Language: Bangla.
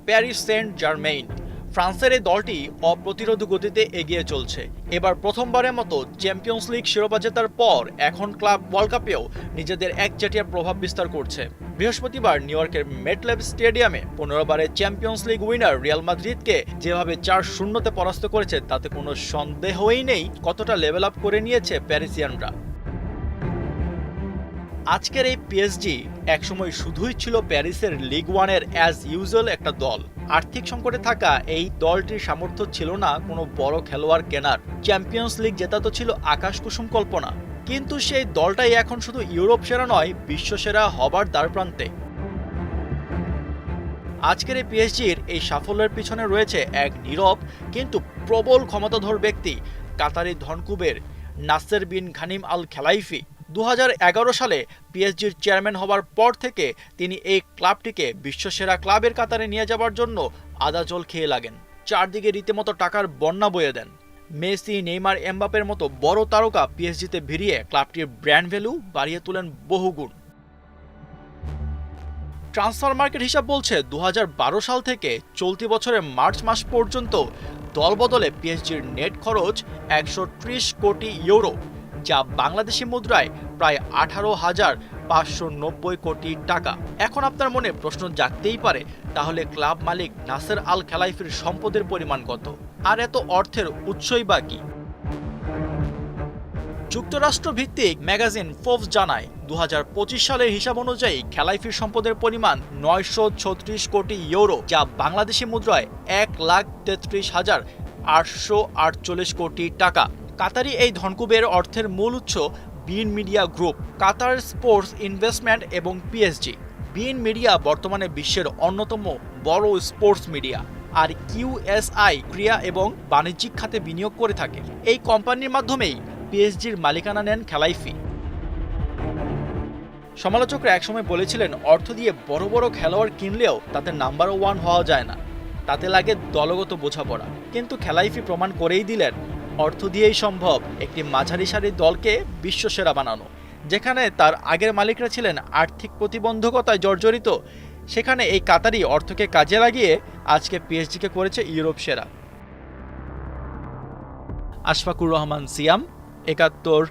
Paris Saint Jermaine. ফ্রান্সের এই দলটি অপ্রতিরোধ গতিতে এগিয়ে চলছে। এবার প্রথমবারের মতো চ্যাম্পিয়ন্স লিগ শিরোপা জেতার পর এখন ক্লাব ওয়ার্ল্ড কাপেও নিজেদের একচেটিয়া প্রভাব বিস্তার করছে। বৃহস্পতিবার নিউ ইয়র্কের মেটলাইফ স্টেডিয়ামে 15বারের চ্যাম্পিয়ন্স লিগ উইনার রিয়াল মাদ্রিদকে যেভাবে 4-0-তে পরাস্ত করেছে তাতে কোনো সন্দেহই নেই কতটা লেভেল আপ করে নিয়েছে প্যারিসিয়ানরা। আজকের এই পিএসজি একসময় শুধুই ছিল প্যারিসের লিগ ওয়ানের অ্যাজ ইউজুয়াল একটা দল। আর্থিক সংকটে থাকা এই দলটির সামর্থ্য ছিল না কোনো বড় খেলোয়াড় কেনার। চ্যাম্পিয়ন্স লিগ জেতা তো ছিল আকাশকুসুম কল্পনা, কিন্তু সেই দলটাই এখন শুধু ইউরোপ সেরা নয়, বিশ্বসেরা হবার দ্বারপ্রান্তে। আজকের এই পিএসজির এই সাফল্যের পিছনে রয়েছে এক নীরব কিন্তু প্রবল ক্ষমতাধর ব্যক্তি, কাতারি ধনকুবের নাসের বিন ঘানিম আল খেলাইফি। 2011 সালে পিএসজির চেয়ারম্যান হবার পর থেকে তিনি এই ক্লাবটিকে বিশ্বসেরা ক্লাবের কাতারে নিয়ে যাবার জন্য আদা জল খেয়ে লাগেন। চারদিকে রীতিমতো টাকার বন্যা বয়ে দেন। মেসি, নেইমার, এমবাপের মতো বড় তারকা পিএসজিতে ভিড়িয়ে ক্লাবটির ব্র্যান্ড ভ্যালু বাড়িয়ে তোলেন বহুগুণ। ট্রান্সফার মার্কেট হিসাব বলছে 2012 সাল থেকে চলতি বছরের মার্চ মাস পর্যন্ত দলবদলে পিএসজির নেট খরচ 130 কোটি ইউরো, যা বাংলাদেশি মুদ্রায় প্রায় 18,590 কোটি টাকা। এখন আপনার মনে প্রশ্ন জাগতেই পারে, তাহলে ক্লাব মালিক নাসের আল খেলাইফির সম্পদের পরিমাণ কত, আর এত অর্থের উৎসই বা কি? যুক্তরাষ্ট্র ভিত্তিক ম্যাগাজিন ফোর্বস জানায় 2025 সালের হিসাব অনুযায়ী খেলাইফির সম্পদের পরিমাণ 936 কোটি ইউরো, যা বাংলাদেশি মুদ্রায় 1,33,848 কোটি টাকা। কাতারি এই ধনকুবের অর্থের মূল উৎস বিইন মিডিয়া গ্রুপ, কাতার স্পোর্টস ইনভেস্টমেন্ট এবং পিএসজি। বিইন মিডিয়া বর্তমানে বিশ্বের অন্যতম বড় স্পোর্টস মিডিয়া, আর কিউএসআই ক্রীড়া এবং বাণিজ্যিক খাতে বিনিয়োগ করে থাকে। এই কোম্পানির মাধ্যমেই পিএসজির মালিকানা নেন খেলাইফি। সমালোচকরা একসময় বলেছিলেন, অর্থ দিয়ে বড় বড় খেলোয়াড় কিনলেও তাতে নাম্বার ওয়ান হওয়া যায় না, তাতে লাগে দলগত বোঝাপড়া। কিন্তু খেলাইফি প্রমাণ করেই দিলেন, অর্থ দিয়েই সম্ভব একটি মাঝারি সারির দলকে বিশ্বসেরা বানানো। যেখানে তার আগের মালিকরা ছিলেন আর্থিক প্রতিবন্ধকতায় জর্জরিত, সেখানে এই কাতারি অর্থকে কাজে লাগিয়ে আজকে পিএসজিকে করেছে ইউরোপ সেরা। আশফাকুর রহমান সিয়াম, ৭১।